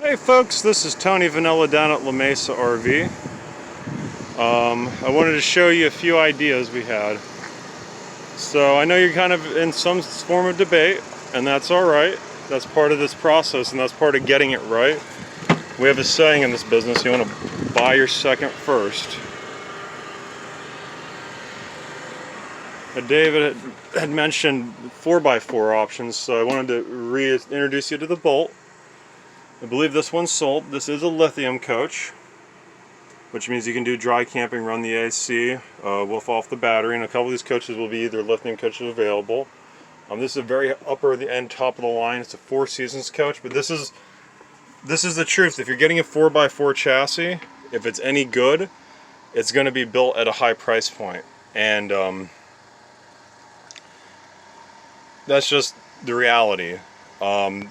Hey folks, this is Tony Vanilla down at La Mesa RV. I wanted to show you a few ideas we had. So I know you're kind of in some form of debate, and that's alright. That's part of this process, and that's part of getting it right. We have a saying in this business, you want to buy your second first. David had mentioned 4x4 options, so I wanted to reintroduce you to the Bolt. I believe this one's sold. This is a lithium coach, which means you can do dry camping, run the AC, wolf off the battery, and a couple of these coaches will be either lithium coaches available. This is a very upper the end, top of the line. It's a Four Seasons coach, but this is the truth. If you're getting a 4x4 chassis, if it's any good, it's going to be built at a high price point, and that's just the reality.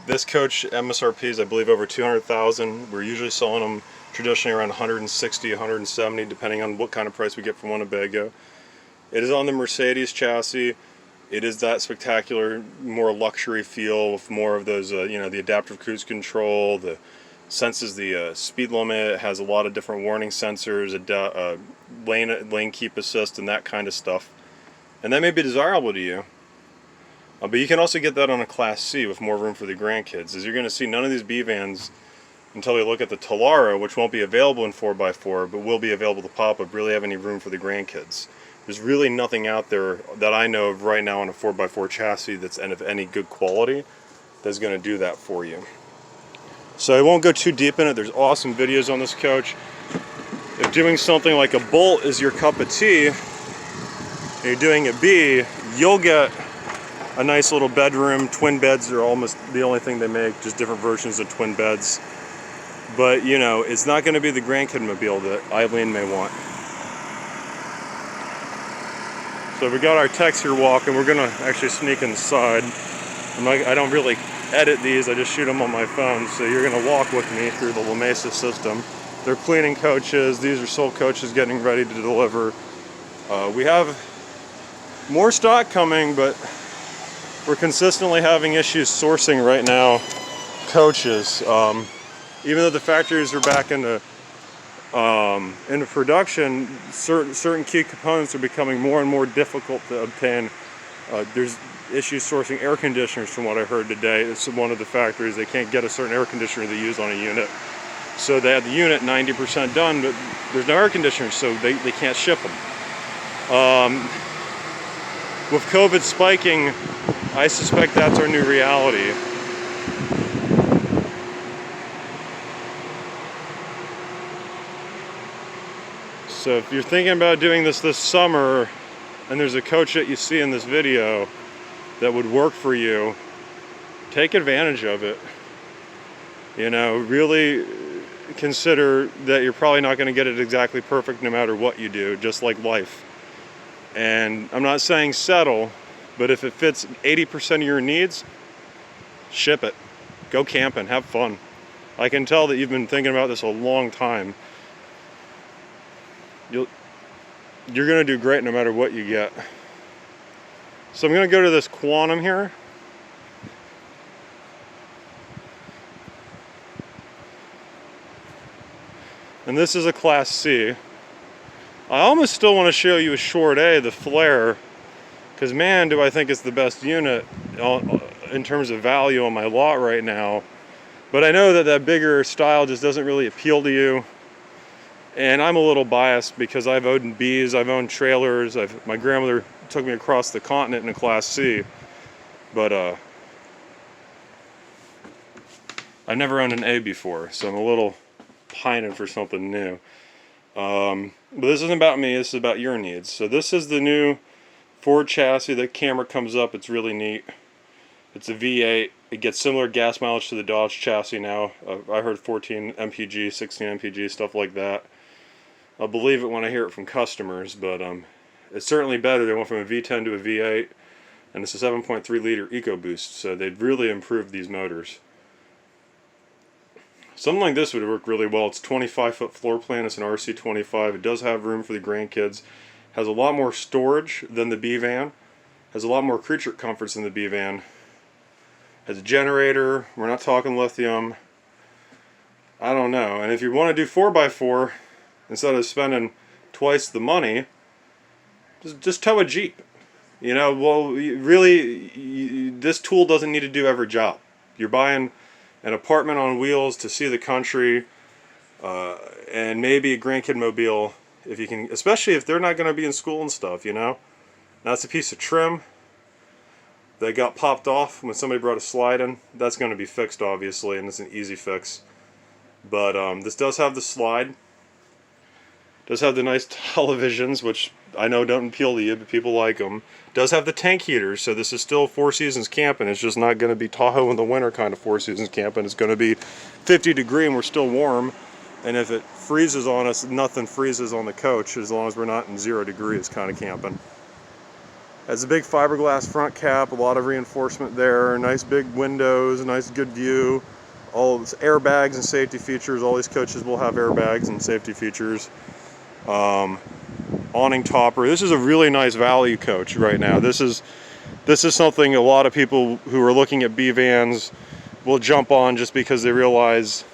This coach MSRP is, I believe, over 200,000. We're usually selling them traditionally around 160, 170, depending on what kind of price we get from Winnebago. It is on the Mercedes chassis. It is that spectacular, more luxury feel with more of those, the adaptive cruise control, the senses the speed limit. It has a lot of different warning sensors, lane keep assist, and that kind of stuff. And that may be desirable to you. But you can also get that on a Class C with more room for the grandkids. As you're going to see, none of these B vans, until we look at the Talara, which won't be available in 4x4, but will be available to pop-up, really have any room for the grandkids. There's really nothing out there that I know of right now on a 4x4 chassis that's of any good quality that's going to do that for you. So I won't go too deep in it. There's awesome videos on this coach. If doing something like a Bolt is your cup of tea, and you're doing a B, you'll get a nice little bedroom. Twin beds are almost the only thing they make, just different versions of twin beds. But you know, it's not going to be the grandkid mobile that Eileen may want. So we got our techs here walking. We're going to actually sneak inside. I don't really edit these, I just shoot them on my phone. So you're going to walk with me through the La Mesa system. They're cleaning coaches. These are sold coaches getting ready to deliver. We have more stock coming, but we're consistently having issues sourcing right now coaches. Even though the factories are back into production, certain key components are becoming more and more difficult to obtain. There's issues sourcing air conditioners from what I heard today. It's one of the factories. They can't get a certain air conditioner they use on a unit. So they have the unit 90% done, but there's no air conditioners, so they can't ship them. With COVID spiking, I suspect that's our new reality. So if you're thinking about doing this summer, and there's a coach that you see in this video that would work for you, take advantage of it. You know, really consider that you're probably not going to get it exactly perfect no matter what you do, just like life. And I'm not saying settle, but if it fits 80% of your needs, ship it. Go camping, have fun. I can tell that you've been thinking about this a long time. You're going to do great no matter what you get. So I'm going to go to this Quantum here. And this is a Class C. I almost still want to show you a Short A, the Flare, because man, do I think it's the best unit in terms of value on my lot right now. But I know that bigger style just doesn't really appeal to you. And I'm a little biased because I've owned Bs, I've owned trailers, my grandmother took me across the continent in a Class C. But I've never owned an A before, so I'm a little pining for something new. But this isn't about me, this is about your needs. So this is the new Ford chassis. The camera comes up, it's really neat. It's a V8. It gets similar gas mileage to the Dodge chassis now. I heard 14 mpg, 16 mpg, stuff like that. I'll believe it when I hear it from customers, but it's certainly better. They went from a V10 to a V8, and it's a 7.3 liter EcoBoost, so they've really improved these motors. Something like this would work really well. It's 25-foot floor plan. It's an RC25. It does have room for the grandkids. Has a lot more storage than the B van. Has a lot more creature comforts than the B van. Has a generator. We're not talking lithium. I don't know. And if you want to do 4x4, instead of spending twice the money, just tow a Jeep. You know, well, really, this tool doesn't need to do every job. You're buying an apartment on wheels to see the country, and maybe a grandkid mobile if you can, especially if they're not going to be in school and stuff, you know. That's a piece of trim that got popped off when somebody brought a slide in. That's going to be fixed, obviously, and it's an easy fix. But this does have the slide. Does have the nice televisions, which I know don't appeal to you, but people like them. Does have the tank heaters, so this is still Four Seasons camping. It's just not going to be Tahoe in the winter kind of Four Seasons camping. It's going to be 50 degree and we're still warm. And if it freezes on us, nothing freezes on the coach as long as we're not in 0 degrees kind of camping. Has a big fiberglass front cap, a lot of reinforcement there, nice big windows, a nice good view. All airbags and safety features. All these coaches will have airbags and safety features. Awning topper. This is a really nice value coach right now. This is something a lot of people who are looking at B vans will jump on just because they realize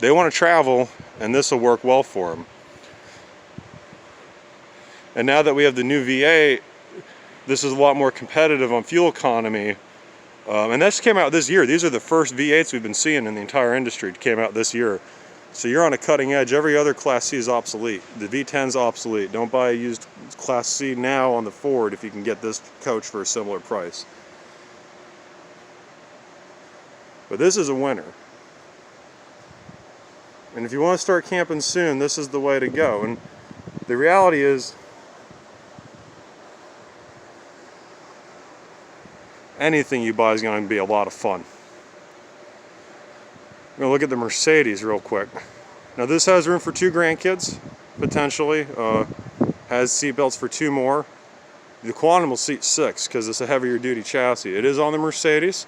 they want to travel and this will work well for them. And now that we have the new V8, this is a lot more competitive on fuel economy. And this came out this year. These are the first V8s we've been seeing in the entire industry. It came out this year. So you're on a cutting edge. Every other Class C is obsolete. The V10's obsolete. Don't buy a used Class C now on the Ford if you can get this coach for a similar price. But this is a winner. And if you want to start camping soon, this is the way to go. And the reality is, anything you buy is going to be a lot of fun. I'm going to look at the Mercedes real quick. Now this has room for 2 grandkids, potentially. Has seat belts for 2 more. The Quantum will seat 6 because it's a heavier duty chassis. It is on the Mercedes.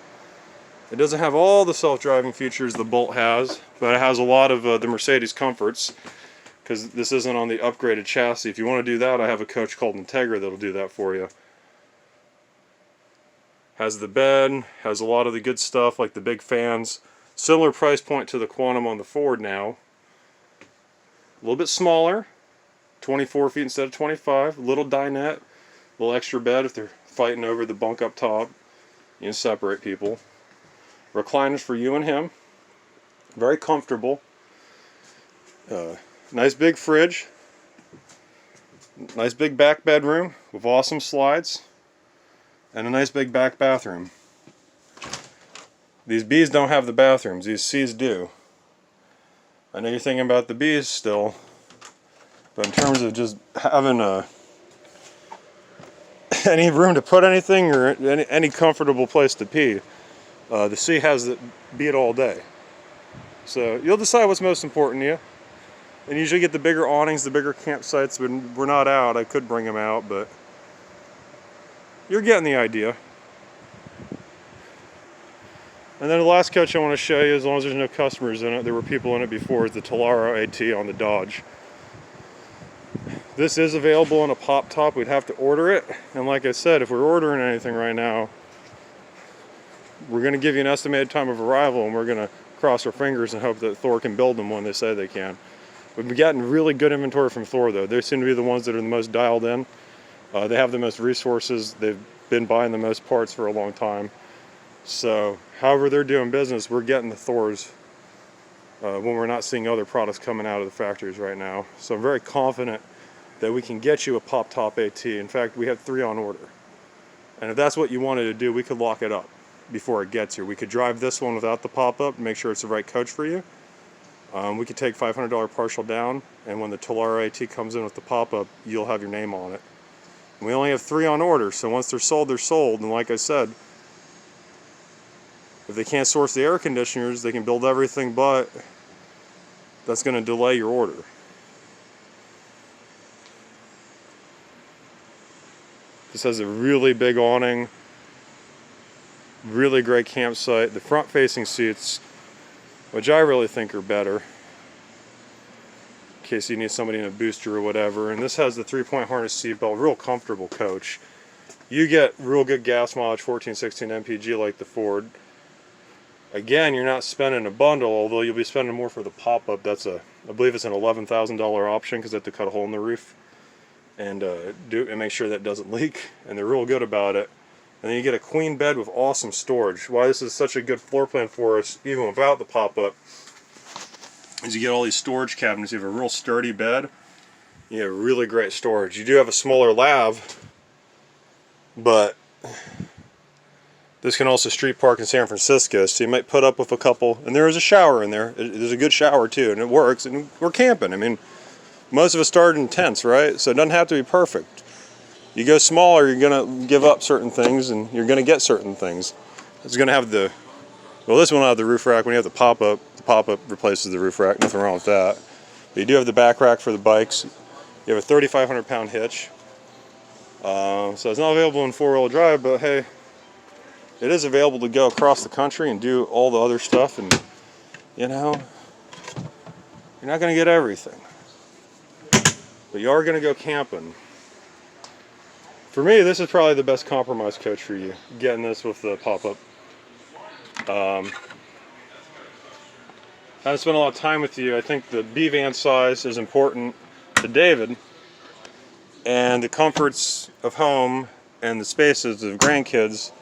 It doesn't have all the self-driving features the Bolt has, but it has a lot of the Mercedes comforts because this isn't on the upgraded chassis. If you want to do that, I have a coach called Integra that'll do that for you. Has the bed, has a lot of the good stuff like the big fans. Similar price point to the Quantum on the Ford now. A little bit smaller, 24 feet instead of 25. A little dinette, a little extra bed if they're fighting over the bunk up top. You can separate people. Recliners for you and him. Very comfortable. Nice big fridge. Nice big back bedroom with awesome slides. And a nice big back bathroom. These Bs don't have the bathrooms, these Cs do. I know you're thinking about the Bs still, but in terms of just having any room to put anything or any comfortable place to pee, the C has the beat all day. So you'll decide what's most important to you. And usually get the bigger awnings, the bigger campsites. When we're not out, I could bring them out, but you're getting the idea. And then the last coach I want to show you, as long as there's no customers in it, there were people in it before, is the Talaro AT on the Dodge. This is available in a pop top. We'd have to order it. And like I said, if we're ordering anything right now, we're going to give you an estimated time of arrival, and we're going to cross our fingers and hope that Thor can build them when they say they can. We've been getting really good inventory from Thor, though. They seem to be the ones that are the most dialed in. They have the most resources. They've been buying the most parts for a long time. So, however they're doing business, we're getting the Thors when we're not seeing other products coming out of the factories right now. So I'm very confident that we can get you a pop top AT. In fact, we have 3 on order. And if that's what you wanted to do, we could lock it up before it gets here. We could drive this one without the pop-up and make sure it's the right coach for you. We could take $500 partial down, and when the Talaro AT comes in with the pop-up, you'll have your name on it. And we only have 3 on order, so once they're sold, they're sold. And like I said, if they can't source the air conditioners, they can build everything, but that's going to delay your order. This has a really big awning, really great campsite. The front-facing seats, which I really think are better, in case you need somebody in a booster or whatever. And this has the 3-point harness seat belt, real comfortable coach. You get real good gas mileage, 14, 16 mpg like the Ford. Again, you're not spending a bundle, although you'll be spending more for the pop-up. That's I believe it's an $11,000 option because they have to cut a hole in the roof and make sure that doesn't leak. And they're real good about it. And then you get a queen bed with awesome storage. Why this is such a good floor plan for us, even without the pop-up, is you get all these storage cabinets. You have a real sturdy bed. You have really great storage. You do have a smaller lav, but this can also street park in San Francisco, so you might put up with a couple. And there is a shower in there. There's a good shower too, and it works. And we're camping. I mean, most of us started in tents, right? So it doesn't have to be perfect. You go smaller, you're gonna give up certain things, and you're gonna get certain things. It's gonna have this one will have the roof rack. When you have the pop-up replaces the roof rack. Nothing wrong with that. But you do have the back rack for the bikes. You have a 3,500 pound hitch. So it's not available in 4-wheel drive, but hey, it is available to go across the country and do all the other stuff. And you know, you're not gonna get everything, but you are gonna go camping. For me, this is probably the best compromise coach for you, getting this with the pop-up. I haven't spent a lot of time with you. I think the B-van size is important to David, and the comforts of home and the spaces of grandkids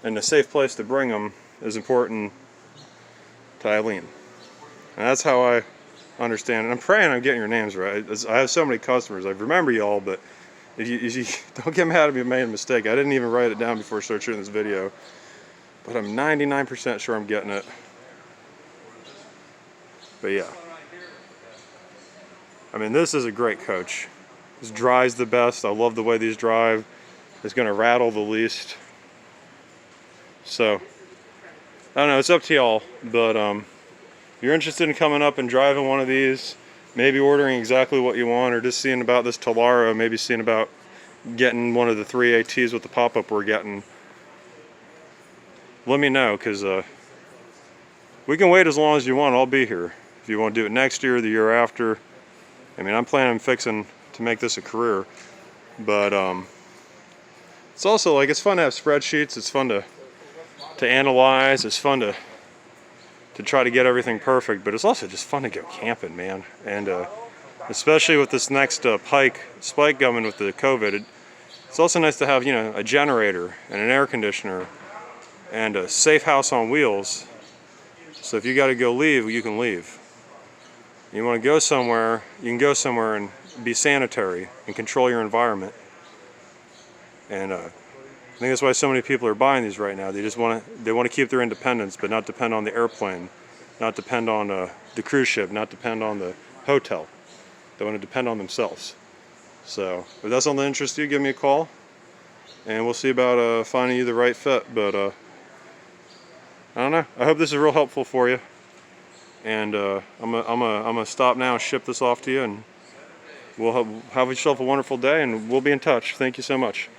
and a safe place to bring them is important to Eileen. And that's how I understand it. I'm praying I'm getting your names right. I have so many customers. I remember you all, but if you don't get mad at me, I made a mistake. I didn't even write it down before I started shooting this video, but I'm 99% sure I'm getting it. But yeah, I mean, this is a great coach. This drives the best. I love the way these drive. It's going to rattle the least. So I don't know. It's up to y'all. But if you're interested in coming up and driving one of these, maybe ordering exactly what you want, or just seeing about this Talaro, maybe seeing about getting one of the 3 ATs with the pop-up we're getting, let me know, because we can wait as long as you want. I'll be here. If you want to do it next year, the year after. I mean, I'm planning on fixing to make this a career. But it's also like, it's fun to have spreadsheets. It's fun to analyze. It's fun to try to get everything perfect, but it's also just fun to go camping, man. And especially with this next spike coming with the COVID, it's also nice to have, you know, a generator and an air conditioner and a safe house on wheels. So if you got to go leave, you can leave. You want to go somewhere, you can go somewhere and be sanitary and control your environment. And I think that's why so many people are buying these right now. They want to keep their independence, but not depend on the airplane, not depend on the cruise ship, not depend on the hotel. They want to depend on themselves. So if that's something that interests you, give me a call, and we'll see about finding you the right fit. But I don't know. I hope this is real helpful for you. And I'm gonna stop now and ship this off to you, and we'll have yourself a wonderful day, and we'll be in touch. Thank you so much.